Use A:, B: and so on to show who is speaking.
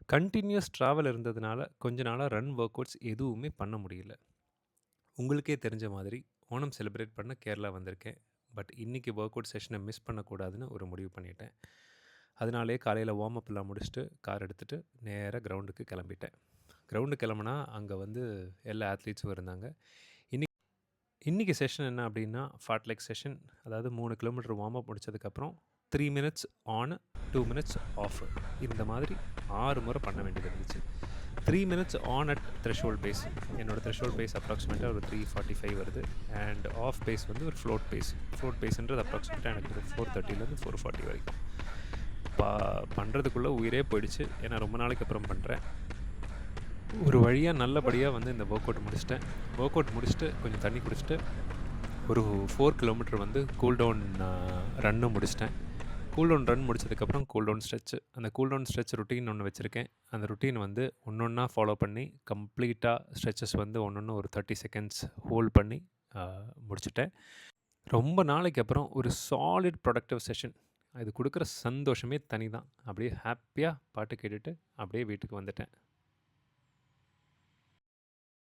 A: Continuous travel இருந்ததுனால, கொஞ்ச நாளா ரன் ஒர்க் அவுட்ஸ் எதுவுமே பண்ண முடியல. உங்களுக்கே தெரிஞ்ச மாதிரி ஓணம் செலிப்ரேட் பண்ண கேரளா வந்திருக்கேன். பட் இன்னைக்கு ஒர்க் அவுட் செஷன மிஸ் பண்ணக்கூடாதுன்னு ஒரு முடிவு பண்ணிட்டேன். அதனாலேயே காலையில வார்ம் அப்லாம் முடிச்சுட்டு, கார் எடுத்துட்டு நேரா கிரவுண்டுக்கு கிளம்பிட்டேன். கிரவுண்டுக்கு கிளம்புனா, அங்க வந்து எல்லா அத்லீட்ஸும் இருந்தாங்க. இன்னைக்கு இன்னைக்கு செஷன் என்ன அப்டின்னா, ஃபார்ட்லெக் செஷன். அதாவது 3 கிலோமீட்டர் வார்ம் அப் முடிச்சதுக்கப்புறம் 3 மினிட்ஸ் ஆன், 2 மினிட்ஸ் ஆஃப். இந்த மாதிரி 6 முறை பண்ண வேண்டியது இருந்துச்சு. 3 minutes on at threshold pace. என்னோட த்ரெஷோல்ட் பேஸ் அப்ராக்ஸிமேட்டா ஒரு 3:45 வருது. அண்ட் ஆஃப் பேஸ் வந்து ஒரு ஃப்ளோட் பேஸ். ஃப்ளோட் பேஸ்ன்றது அப்ராக்ஸிமேட்டா எனக்கு ஒரு 4:30லேருந்து 4:40 வரைக்கும். பண்ணுறதுக்குள்ளே உயிரே போயிடுச்சு. ஏன்னா ரொம்ப நாளைக்கு அப்புறம் பண்ணுறேன். ஒரு வழியாக நல்லபடியாக வந்து இந்த ஒர்க் அவுட் முடிச்சிட்டேன். ஒர்க் அவுட் முடிச்சுட்டு கொஞ்சம் தண்ணி குடிச்சிட்டு ஒரு 4 கிலோமீட்டர் வந்து கூல்டவுன் ரன்னும் முடிச்சிட்டேன். கூல்டவுன் ரன் முடிச்சதுக்கப்புறம் கூல்டவுன் ஸ்ட்ரெச்சு. அந்த கூல்டவுன் ஸ்ட்ரெச் ரொட்டீன் ஒன்று வச்சுருக்கேன். அந்த ரொட்டீன் வந்து ஒன்றா ஃபாலோ பண்ணி கம்ப்ளீட்டாக ஸ்ட்ரெச்சஸ் வந்து ஒன்று ஒரு 30 செகண்ட்ஸ் ஹோல்ட் பண்ணி முடிச்சுட்டேன். ரொம்ப நாளைக்கு அப்புறம் ஒரு சாலிட் ப்ரொடக்டிவ் செஷன். இது கொடுக்குற சந்தோஷமே தனி தான். அப்படியே ஹாப்பியாக பாட்டு கேட்டுட்டு அப்படியே வீட்டுக்கு வந்துட்டேன்.